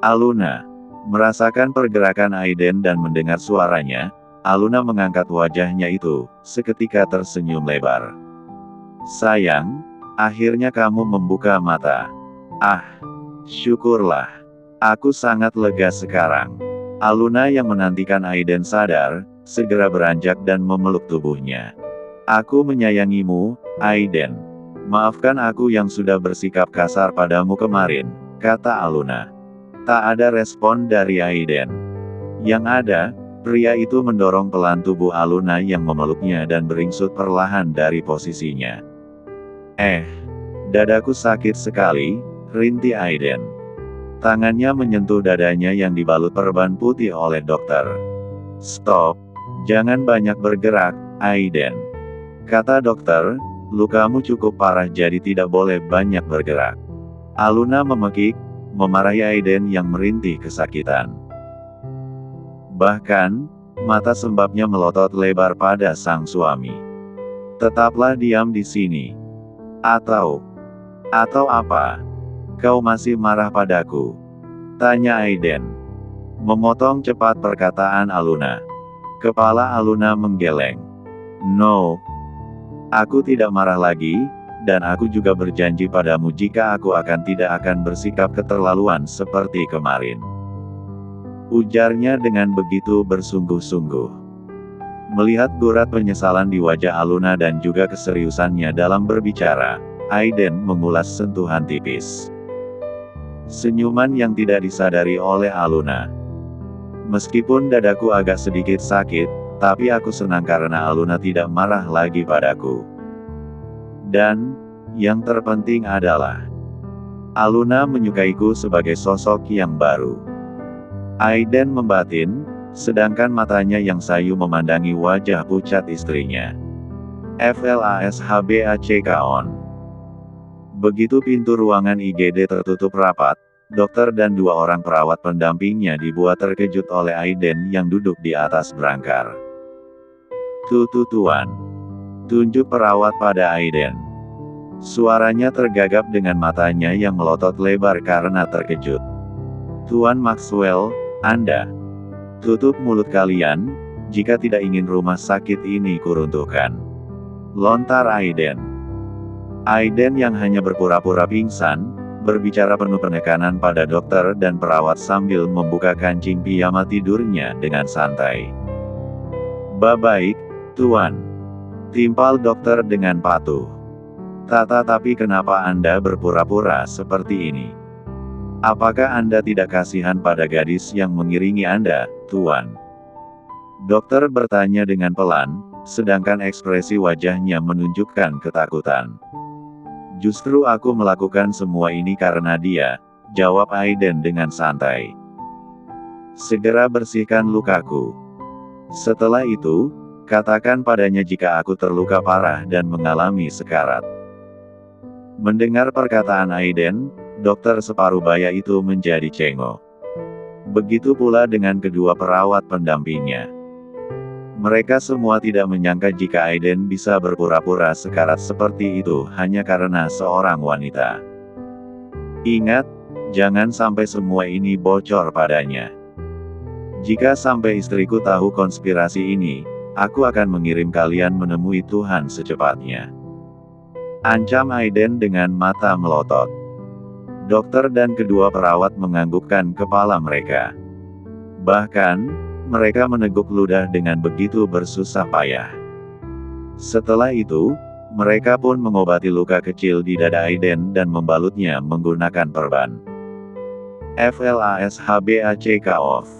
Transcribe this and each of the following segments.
Aluna. Merasakan pergerakan Aiden dan mendengar suaranya, Aluna mengangkat wajahnya itu, seketika tersenyum lebar. Sayang, akhirnya kamu membuka mata. Ah, syukurlah. Aku sangat lega sekarang. Aluna yang menantikan Aiden sadar, segera beranjak dan memeluk tubuhnya. Aku menyayangimu, Aiden. Maafkan aku yang sudah bersikap kasar padamu kemarin, kata Aluna. Tak ada respon dari Aiden. Yang ada, pria itu mendorong pelan tubuh Aluna yang memeluknya dan beringsut perlahan dari posisinya. Dadaku sakit sekali, rintih Aiden. Tangannya menyentuh dadanya yang dibalut perban putih oleh dokter. Stop, jangan banyak bergerak, Aiden. Kata dokter, lukamu cukup parah jadi tidak boleh banyak bergerak. Aluna memekik, memarahi Aiden yang merintih kesakitan. Bahkan, mata sembabnya melotot lebar pada sang suami. Tetaplah diam di sini. Atau apa? Kau masih marah padaku? Tanya Aiden. Memotong cepat perkataan Aluna. Kepala Aluna menggeleng. No. Aku tidak marah lagi, dan aku juga berjanji padamu jika aku tidak akan bersikap keterlaluan seperti kemarin. Ujarnya dengan begitu bersungguh-sungguh. Melihat gurat penyesalan di wajah Aluna dan juga keseriusannya dalam berbicara, Aiden mengulas sentuhan tipis. Senyuman yang tidak disadari oleh Aluna. Meskipun dadaku agak sedikit sakit, tapi aku senang karena Aluna tidak marah lagi padaku. Dan, yang terpenting adalah, Aluna menyukaiku sebagai sosok yang baru. Aiden membatin, sedangkan matanya yang sayu memandangi wajah pucat istrinya. FLASHBACK on. Begitu pintu ruangan IGD tertutup rapat, dokter dan dua orang perawat pendampingnya dibuat terkejut oleh Aiden yang duduk di atas berangkar. Tuan. Tunjuk perawat pada Aiden. Suaranya tergagap dengan matanya yang melotot lebar karena terkejut. Tuan Maxwell, Anda. Tutup mulut kalian, jika tidak ingin rumah sakit ini kuruntuhkan. Lontar Aiden. Aiden yang hanya berpura-pura pingsan, berbicara penuh penekanan pada dokter dan perawat sambil membuka kancing piyama tidurnya dengan santai. Baik, Tuan. Timpal dokter dengan patuh. Tapi kenapa Anda berpura-pura seperti ini? Apakah Anda tidak kasihan pada gadis yang mengiringi Anda, Tuan? Dokter bertanya dengan pelan, sedangkan ekspresi wajahnya menunjukkan ketakutan. Justru aku melakukan semua ini karena dia, jawab Aiden dengan santai. Segera bersihkan lukaku. Setelah itu, katakan padanya jika aku terluka parah dan mengalami sekarat. Mendengar perkataan Aiden, dokter separuh baya itu menjadi cengok. Begitu pula dengan kedua perawat pendampingnya. Mereka semua tidak menyangka jika Aiden bisa berpura-pura sekarat seperti itu hanya karena seorang wanita. Ingat, jangan sampai semua ini bocor padanya. Jika sampai istriku tahu konspirasi ini, aku akan mengirim kalian menemui Tuhan secepatnya. Ancam Aiden dengan mata melotot. Dokter dan kedua perawat menganggukkan kepala mereka. Bahkan, mereka meneguk ludah dengan begitu bersusah payah. Setelah itu, mereka pun mengobati luka kecil di dada Aiden dan membalutnya menggunakan perban. FLASHBACK off.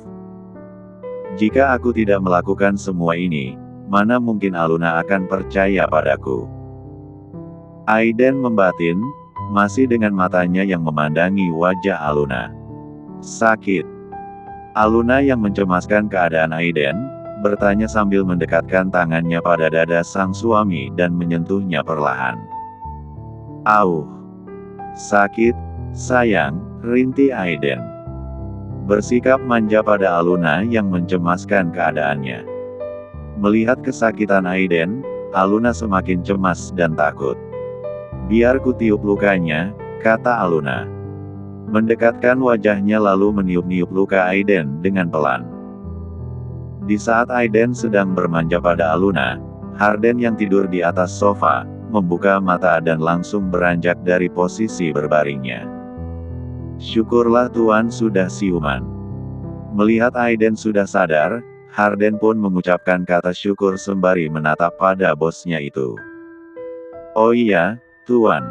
Jika aku tidak melakukan semua ini, mana mungkin Aluna akan percaya padaku? Aiden membatin, masih dengan matanya yang memandangi wajah Aluna. Sakit. Aluna yang mencemaskan keadaan Aiden, bertanya sambil mendekatkan tangannya pada dada sang suami dan menyentuhnya perlahan. Auh. Sakit, sayang, rintih Aiden. Bersikap manja pada Aluna yang mencemaskan keadaannya. Melihat kesakitan Aiden, Aluna semakin cemas dan takut. Biar ku tiup lukanya, kata Aluna. Mendekatkan wajahnya lalu meniup-niup luka Aiden dengan pelan. Di saat Aiden sedang bermanja pada Aluna, Harden yang tidur di atas sofa, membuka mata dan langsung beranjak dari posisi berbaringnya. Syukurlah Tuan sudah siuman. Melihat Aiden sudah sadar, Harden pun mengucapkan kata syukur sembari menatap pada bosnya itu. Oh iya, Tuan.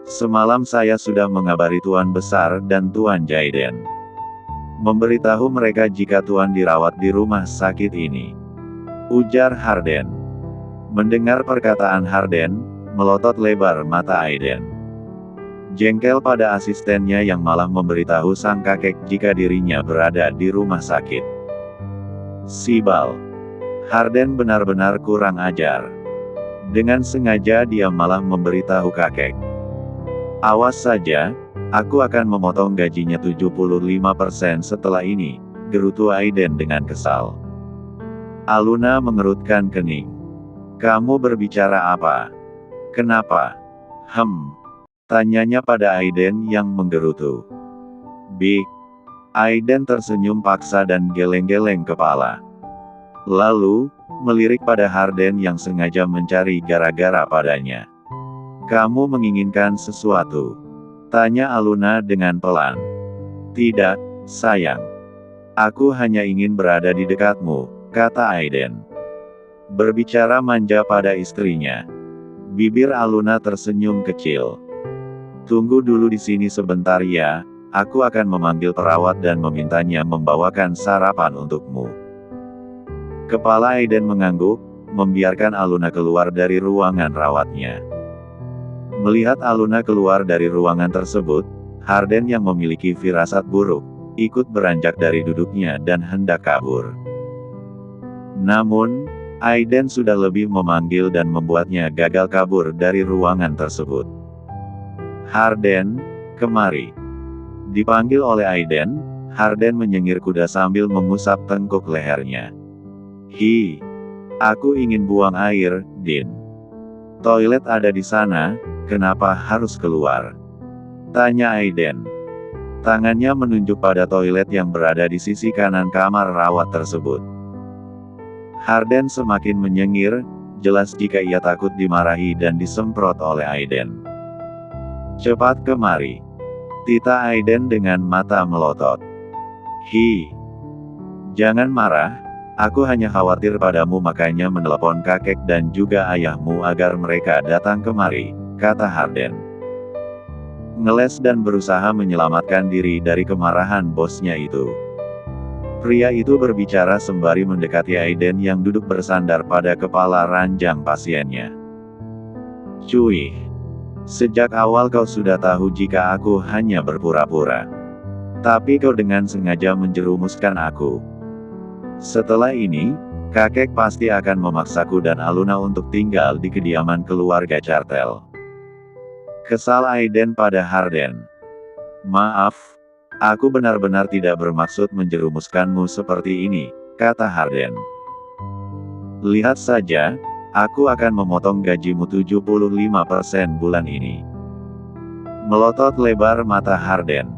Semalam saya sudah mengabari Tuan Besar dan Tuan Jaiden. Memberitahu mereka jika Tuan dirawat di rumah sakit ini. Ujar Harden. Mendengar perkataan Harden, melotot lebar mata Aiden. Jengkel pada asistennya yang malah memberitahu sang kakek jika dirinya berada di rumah sakit. Sibal. Harden benar-benar kurang ajar. Dengan sengaja dia malah memberitahu kakek. Awas saja, aku akan memotong gajinya 75% setelah ini, gerutu Aiden dengan kesal. Aluna mengerutkan kening. Kamu berbicara apa? Kenapa? Tanyanya pada Aiden yang menggerutu. Big. Aiden tersenyum paksa dan geleng-geleng kepala. Lalu, melirik pada Harden yang sengaja mencari gara-gara padanya. Kamu menginginkan sesuatu? Tanya Aluna dengan pelan. Tidak, sayang. Aku hanya ingin berada di dekatmu, kata Aiden. Berbicara manja pada istrinya. Bibir Aluna tersenyum kecil. Tunggu dulu di sini sebentar ya, aku akan memanggil perawat dan memintanya membawakan sarapan untukmu. Kepala Aiden mengangguk, membiarkan Aluna keluar dari ruangan rawatnya. Melihat Aluna keluar dari ruangan tersebut, Harden yang memiliki firasat buruk, ikut beranjak dari duduknya dan hendak kabur. Namun, Aiden sudah lebih memanggil dan membuatnya gagal kabur dari ruangan tersebut. Harden, kemari. Dipanggil oleh Aiden, Harden menyengir kuda sambil mengusap tengkuk lehernya. Hi. Aku ingin buang air, Din. Toilet ada di sana, kenapa harus keluar? Tanya Aiden. Tangannya menunjuk pada toilet yang berada di sisi kanan kamar rawat tersebut. Harden semakin menyengir, jelas jika ia takut dimarahi dan disemprot oleh Aiden. Cepat kemari. Tita Aiden dengan mata melotot. Hi. Jangan marah, aku hanya khawatir padamu makanya menelepon kakek dan juga ayahmu agar mereka datang kemari, kata Harden. Ngeles dan berusaha menyelamatkan diri dari kemarahan bosnya itu. Pria itu berbicara sembari mendekati Aiden yang duduk bersandar pada kepala ranjang pasiennya. Cuy. Sejak awal kau sudah tahu jika aku hanya berpura-pura. Tapi kau dengan sengaja menjerumuskan aku. Setelah ini, kakek pasti akan memaksaku dan Aluna untuk tinggal di kediaman keluarga Cartel. Kesal Aiden pada Harden. Maaf. Aku benar-benar tidak bermaksud menjerumuskanmu seperti ini, kata Harden. Lihat saja, aku akan memotong gajimu 75% bulan ini. Melotot lebar mata Harden.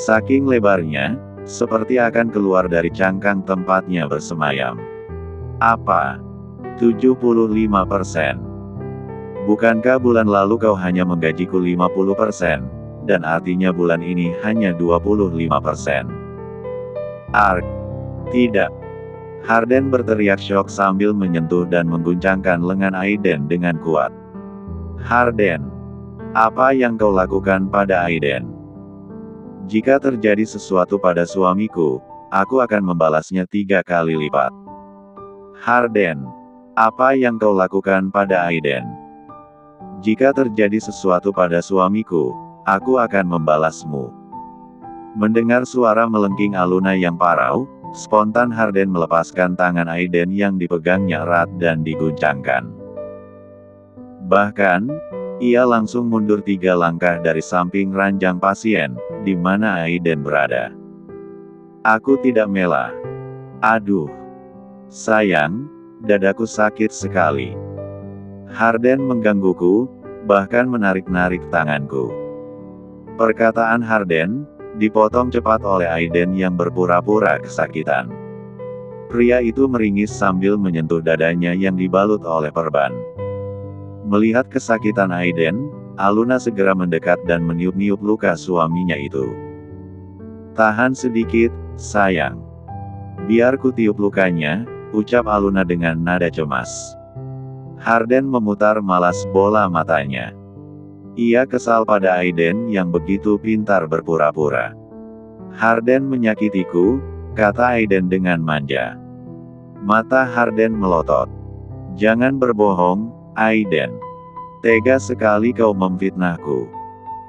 Saking lebarnya, seperti akan keluar dari cangkang tempatnya bersemayam. Apa? 75%? Bukankah bulan lalu kau hanya menggajiku 50%? Dan artinya bulan ini hanya 25%. Ark. Tidak. Harden berteriak syok sambil menyentuh dan mengguncangkan lengan Aiden dengan kuat. Harden. Apa yang kau lakukan pada Aiden? Jika terjadi sesuatu pada suamiku, aku akan membalasnya 3 kali lipat. Harden. Apa yang kau lakukan pada Aiden? Jika terjadi sesuatu pada suamiku, aku akan membalasmu. Mendengar suara melengking Aluna yang parau, spontan Harden melepaskan tangan Aiden yang dipegangnya erat dan diguncangkan. Bahkan, ia langsung mundur 3 langkah dari samping ranjang pasien, di mana Aiden berada. Aku tidak mela. Aduh. Sayang, dadaku sakit sekali. Harden menggangguku, bahkan menarik-narik tanganku. Perkataan Harden dipotong cepat oleh Aiden yang berpura-pura kesakitan. Pria itu meringis sambil menyentuh dadanya yang dibalut oleh perban. Melihat kesakitan Aiden, Aluna segera mendekat dan meniup-niup luka suaminya itu. "Tahan sedikit, sayang. Biar ku tiup lukanya," ucap Aluna dengan nada cemas. Harden memutar malas bola matanya. Ia kesal pada Aiden yang begitu pintar berpura-pura. "Harden menyakitiku," kata Aiden dengan manja. Mata Harden melotot. "Jangan berbohong, Aiden. Tega sekali kau memfitnahku,"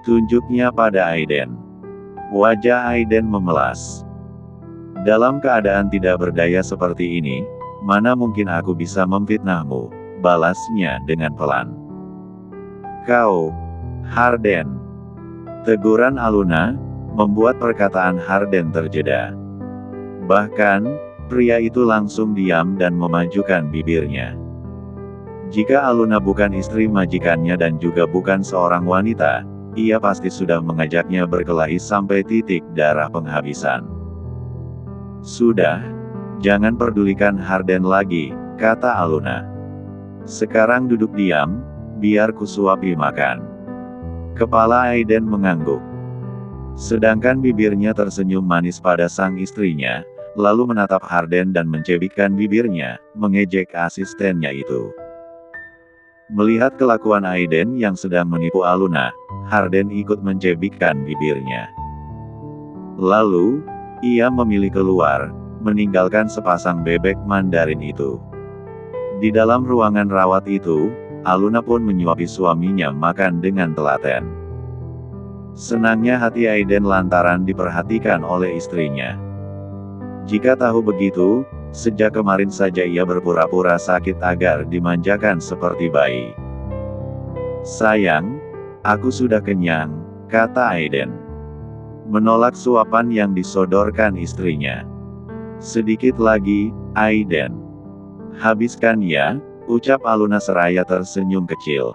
tunjuknya pada Aiden. Wajah Aiden memelas. "Dalam keadaan tidak berdaya seperti ini, mana mungkin aku bisa memfitnahmu," balasnya dengan pelan. "Kau, Harden." Teguran Aluna membuat perkataan Harden terjeda. Bahkan, pria itu langsung diam dan memajukan bibirnya. Jika Aluna bukan istri majikannya dan juga bukan seorang wanita, ia pasti sudah mengajaknya berkelahi sampai titik darah penghabisan. "Sudah, jangan pedulikan Harden lagi," kata Aluna. "Sekarang duduk diam, biar ku suapi makan." Kepala Aiden mengangguk. Sedangkan bibirnya tersenyum manis pada sang istrinya, lalu menatap Harden dan mencebikkan bibirnya, mengejek asistennya itu. Melihat kelakuan Aiden yang sedang menipu Aluna, Harden ikut mencebikkan bibirnya. Lalu, ia memilih keluar, meninggalkan sepasang bebek Mandarin itu. Di dalam ruangan rawat itu, Aluna pun menyuapi suaminya makan dengan telaten. Senangnya hati Aiden lantaran diperhatikan oleh istrinya. Jika tahu begitu, sejak kemarin saja ia berpura-pura sakit agar dimanjakan seperti bayi. "Sayang, aku sudah kenyang," kata Aiden. Menolak suapan yang disodorkan istrinya. "Sedikit lagi, Aiden. Habiskan ya," ucap Aluna seraya tersenyum kecil.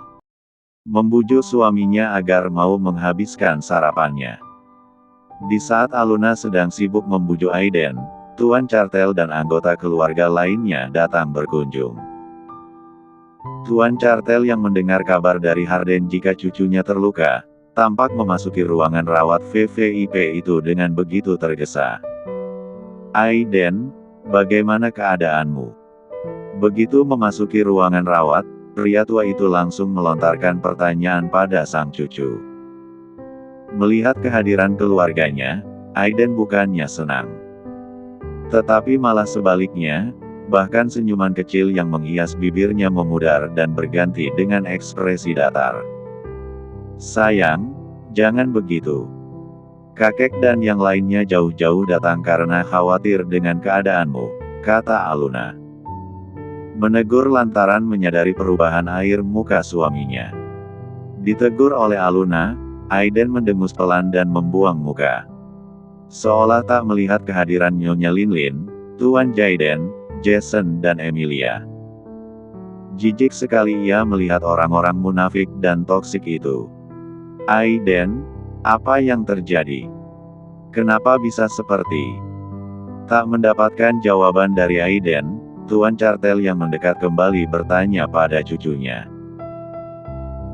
Membujuk suaminya agar mau menghabiskan sarapannya. Di saat Aluna sedang sibuk membujuk Aiden, Tuan Cartel dan anggota keluarga lainnya datang berkunjung. Tuan Cartel yang mendengar kabar dari Harden jika cucunya terluka, tampak memasuki ruangan rawat VVIP itu dengan begitu tergesa. "Aiden, bagaimana keadaanmu?" Begitu memasuki ruangan rawat, pria tua itu langsung melontarkan pertanyaan pada sang cucu. Melihat kehadiran keluarganya, Aiden bukannya senang. Tetapi malah sebaliknya, bahkan senyuman kecil yang menghias bibirnya memudar dan berganti dengan ekspresi datar. "Sayang, jangan begitu. Kakek dan yang lainnya jauh-jauh datang karena khawatir dengan keadaanmu," kata Aluna. Menegur lantaran menyadari perubahan air muka suaminya. Ditegur oleh Aluna, Aiden mendengus pelan dan membuang muka. Seolah tak melihat kehadiran Nyonya Linlin, Tuan Jaiden, Jason dan Emilia. Jijik sekali ia melihat orang-orang munafik dan toksik itu. "Aiden, apa yang terjadi? Kenapa bisa seperti?" Tak mendapatkan jawaban dari Aiden, Tuan Cartel yang mendekat kembali bertanya pada cucunya.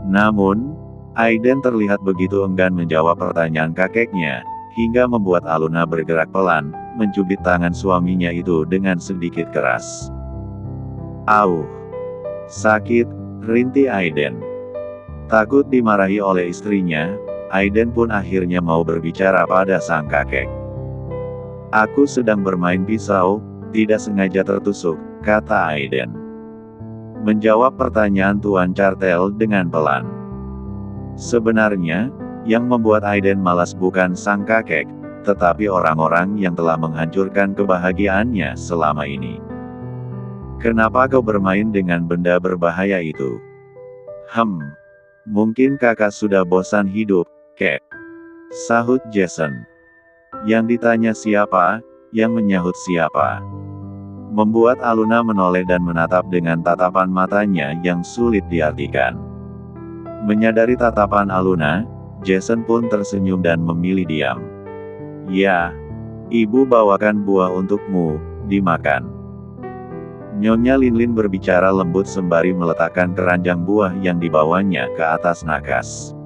Namun, Aiden terlihat begitu enggan menjawab pertanyaan kakeknya, hingga membuat Aluna bergerak pelan, mencubit tangan suaminya itu dengan sedikit keras. "Auh! Sakit," rintih Aiden. Takut dimarahi oleh istrinya, Aiden pun akhirnya mau berbicara pada sang kakek. "Aku sedang bermain pisau, tidak sengaja tertusuk," kata Aiden. Menjawab pertanyaan Tuan Cartel dengan pelan. Sebenarnya, yang membuat Aiden malas bukan sang kakek, tetapi orang-orang yang telah menghancurkan kebahagiaannya selama ini. "Kenapa kau bermain dengan benda berbahaya itu?" Mungkin kakak sudah bosan hidup, kek," sahut Jason. Yang ditanya siapa, yang menyahut siapa. Membuat Aluna menoleh dan menatap dengan tatapan matanya yang sulit diartikan. Menyadari tatapan Aluna, Jason pun tersenyum dan memilih diam. Ya, ibu bawakan buah untukmu, dimakan. Nyonya Linlin berbicara lembut sembari meletakkan keranjang buah yang dibawanya ke atas nakas.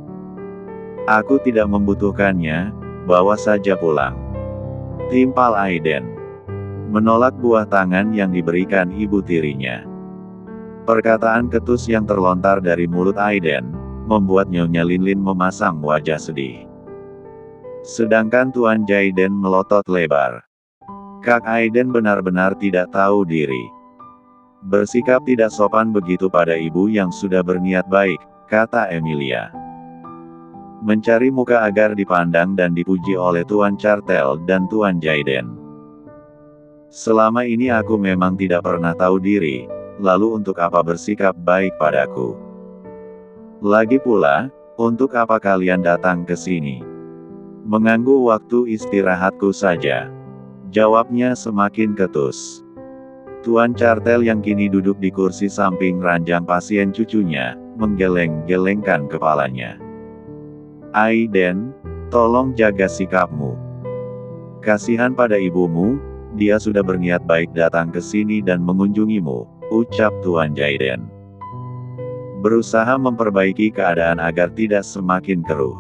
Aku tidak membutuhkannya, bawa saja pulang. Timpal Aiden. Menolak buah tangan yang diberikan ibu tirinya. Perkataan ketus yang terlontar dari mulut Aiden, membuat Nyonya Linlin memasang wajah sedih. Sedangkan Tuan Jaiden melotot lebar. Kak Aiden benar-benar tidak tahu diri. Bersikap tidak sopan begitu pada ibu yang sudah berniat baik, kata Emilia. Mencari muka agar dipandang dan dipuji oleh Tuan Chartel dan Tuan Jaiden. Selama ini aku memang tidak pernah tahu diri, lalu untuk apa bersikap baik padaku? Lagi pula, untuk apa kalian datang ke sini? Mengganggu waktu istirahatku saja. Jawabnya semakin ketus. Tuan Chartel yang kini duduk di kursi samping ranjang pasien cucunya, menggeleng-gelengkan kepalanya. Aiden, tolong jaga sikapmu. Kasihan pada ibumu, dia sudah berniat baik datang ke sini dan mengunjungimu, ucap Tuan Jaiden. Berusaha memperbaiki keadaan agar tidak semakin keruh.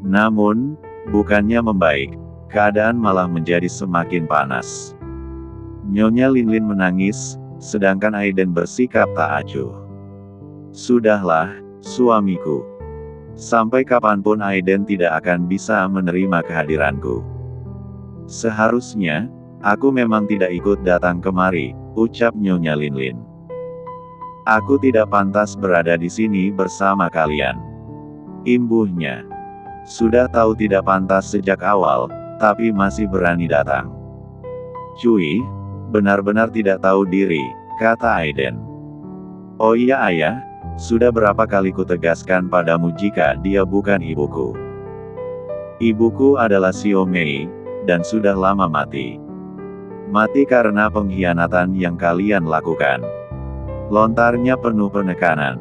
Namun, bukannya membaik, keadaan malah menjadi semakin panas. Nyonya Linlin menangis, sedangkan Aiden bersikap tak acuh. Sudahlah, suamiku. Sampai kapanpun Aiden tidak akan bisa menerima kehadiranku. Seharusnya, aku memang tidak ikut datang kemari, ucap Nyonya Linlin. Aku tidak pantas berada di sini bersama kalian. Imbuhnya. Sudah tahu tidak pantas sejak awal, tapi masih berani datang. Cui, benar-benar tidak tahu diri, kata Aiden. Oh iya ayah, sudah berapa kali kutegaskan padamu jika dia bukan ibuku. Ibuku adalah Xiao Mei, dan sudah lama mati. Mati karena pengkhianatan yang kalian lakukan. Lontarnya penuh penekanan.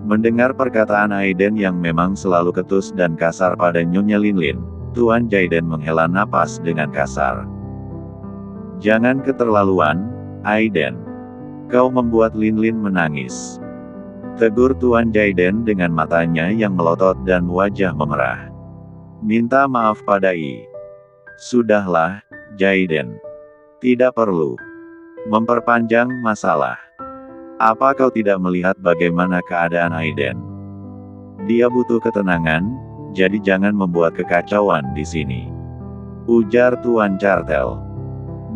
Mendengar perkataan Aiden yang memang selalu ketus dan kasar pada Nyonya Linlin, Tuan Jaiden menghela napas dengan kasar. Jangan keterlaluan, Aiden. Kau membuat Linlin menangis. Tegur Tuan Jaiden dengan matanya yang melotot dan wajah memerah. Minta maaf pada I. Sudahlah, Jaiden. Tidak perlu memperpanjang masalah. Apa kau tidak melihat bagaimana keadaan Aiden? Dia butuh ketenangan, jadi jangan membuat kekacauan di sini. Ujar Tuan Chartel.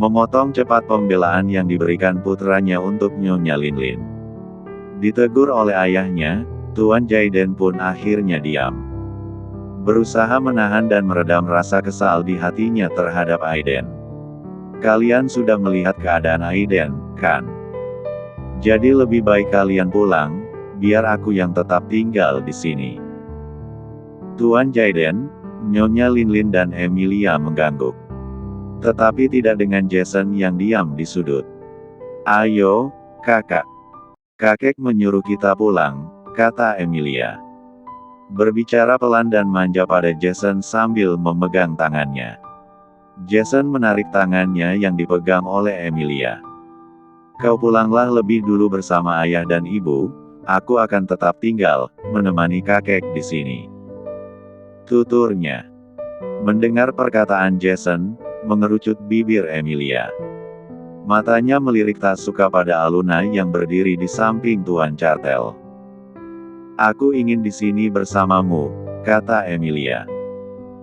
Memotong cepat pembelaan yang diberikan putranya untuk Nyonya Linlin. Ditegur oleh ayahnya, Tuan Jaiden pun akhirnya diam. Berusaha menahan dan meredam rasa kesal di hatinya terhadap Aiden. Kalian sudah melihat keadaan Aiden, kan? Jadi lebih baik kalian pulang, biar aku yang tetap tinggal di sini. Tuan Jaiden, Nyonya Linlin dan Emilia mengangguk. Tetapi tidak dengan Jason yang diam di sudut. Ayo, kakak. Kakek menyuruh kita pulang, kata Emilia. Berbicara pelan dan manja pada Jason sambil memegang tangannya. Jason menarik tangannya yang dipegang oleh Emilia. Kau pulanglah lebih dulu bersama ayah dan ibu, aku akan tetap tinggal, menemani kakek di sini. Tuturnya. Mendengar perkataan Jason, mengerucut bibir Emilia. Matanya melirik tak suka pada Aluna yang berdiri di samping Tuan Chartel. Aku ingin di sini bersamamu, kata Emilia.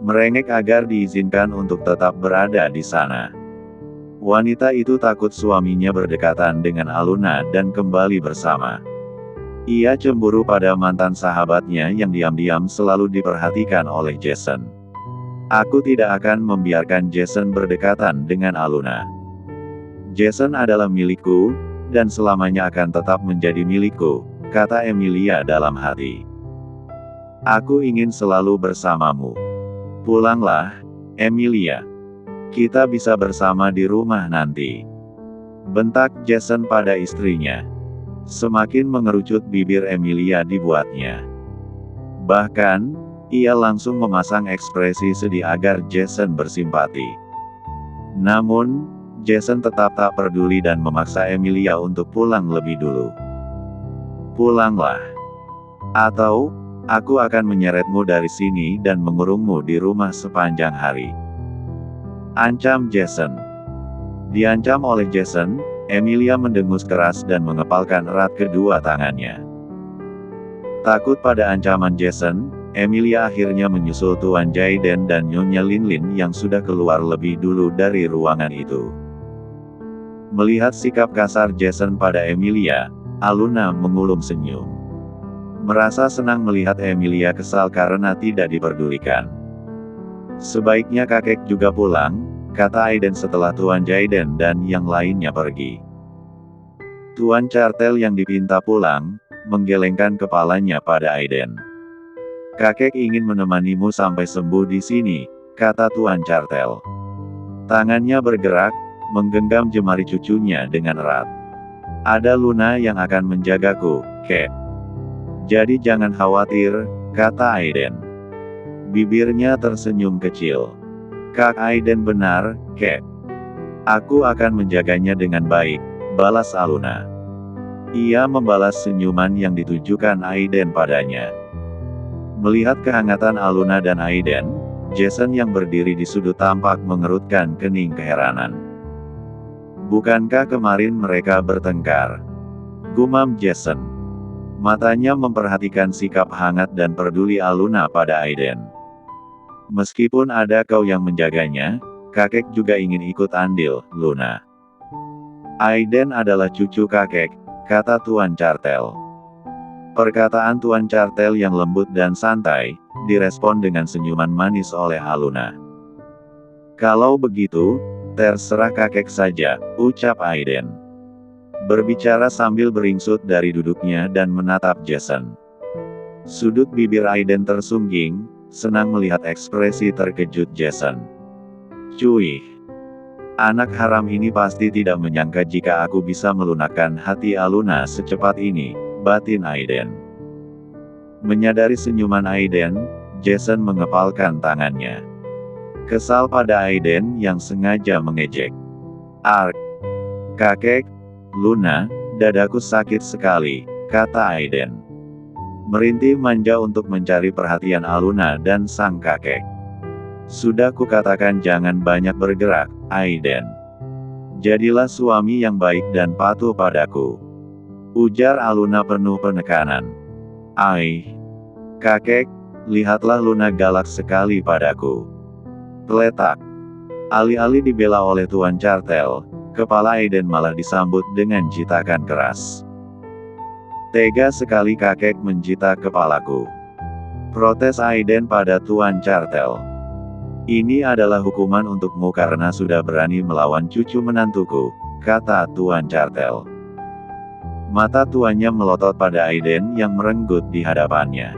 Merengek agar diizinkan untuk tetap berada di sana. Wanita itu takut suaminya berdekatan dengan Aluna dan kembali bersama. Ia cemburu pada mantan sahabatnya yang diam-diam selalu diperhatikan oleh Jason. Aku tidak akan membiarkan Jason berdekatan dengan Aluna. Jason adalah milikku, dan selamanya akan tetap menjadi milikku, kata Emilia dalam hati. Aku ingin selalu bersamamu. Pulanglah, Emilia. Kita bisa bersama di rumah nanti. Bentak Jason pada istrinya. Semakin mengerucut bibir Emilia dibuatnya. Bahkan, Ia langsung memasang ekspresi sedih agar Jason bersimpati. Namun, Jason tetap tak peduli dan memaksa Emilia untuk pulang lebih dulu. Pulanglah. Atau, aku akan menyeretmu dari sini dan mengurungmu di rumah sepanjang hari. Ancam Jason. Diancam oleh Jason, Emilia mendengus keras dan mengepalkan erat kedua tangannya. Takut pada ancaman Jason, Emilia akhirnya menyusul Tuan Jaiden dan Nyonya Linlin yang sudah keluar lebih dulu dari ruangan itu. Melihat sikap kasar Jason pada Emilia, Aluna mengulum senyum. Merasa senang melihat Emilia kesal karena tidak diperdulikan. Sebaiknya kakek juga pulang, kata Aiden setelah Tuan Jaiden dan yang lainnya pergi. Tuan Cartel yang dipinta pulang, menggelengkan kepalanya pada Aiden. Kakek ingin menemanimu sampai sembuh di sini, kata Tuan Cartel. Tangannya bergerak, menggenggam jemari cucunya dengan erat. Ada Luna yang akan menjagaku, Kek. Jadi jangan khawatir, kata Aiden. Bibirnya tersenyum kecil. Kak Aiden benar, Kek. Aku akan menjaganya dengan baik, balas Aluna. Ia membalas senyuman yang ditujukan Aiden padanya. Melihat kehangatan Aluna dan Aiden, Jason yang berdiri di sudut tampak mengerutkan kening keheranan. Bukankah kemarin mereka bertengkar? Gumam Jason. Matanya memperhatikan sikap hangat dan peduli Aluna pada Aiden. Meskipun ada kau yang menjaganya, kakek juga ingin ikut andil, Luna. Aiden adalah cucu kakek, kata Tuan Cartel. Perkataan Tuan Cartel yang lembut dan santai, direspon dengan senyuman manis oleh Aluna. Kalau begitu, terserah kakek saja, ucap Aiden. Berbicara sambil beringsut dari duduknya dan menatap Jason. Sudut bibir Aiden tersungging, senang melihat ekspresi terkejut Jason. Cuy. Anak haram ini pasti tidak menyangka jika aku bisa melunakkan hati Aluna secepat ini, batin Aiden. Menyadari senyuman Aiden, Jason mengepalkan tangannya. Kesal pada Aiden yang sengaja mengejek. Ark. Kakek, Luna, dadaku sakit sekali, kata Aiden. Merintih manja untuk mencari perhatian Aluna dan sang kakek. Sudah kukatakan jangan banyak bergerak, Aiden. Jadilah suami yang baik dan patuh padaku. Ujar Aluna penuh penekanan. Kakek, lihatlah Luna galak sekali padaku. Teletak. Alih-alih dibela oleh Tuan Cartel, kepala Aiden malah disambut dengan jitakan keras. Tega sekali kakek menjita kepalaku. Protes Aiden pada Tuan Cartel. Ini adalah hukuman untukmu karena sudah berani melawan cucu menantuku, kata Tuan Cartel. Mata tuannya melotot pada Aiden yang merenggut di hadapannya.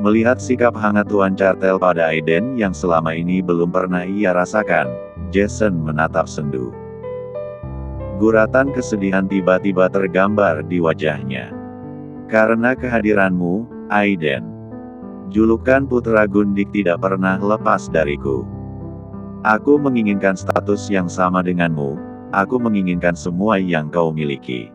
Melihat sikap hangat Tuan Cartel pada Aiden yang selama ini belum pernah ia rasakan, Jason menatap sendu. Guratan kesedihan tiba-tiba tergambar di wajahnya. Karena kehadiranmu, Aiden. Julukan Putra Gundik tidak pernah lepas dariku. Aku menginginkan status yang sama denganmu, aku menginginkan semua yang kau miliki.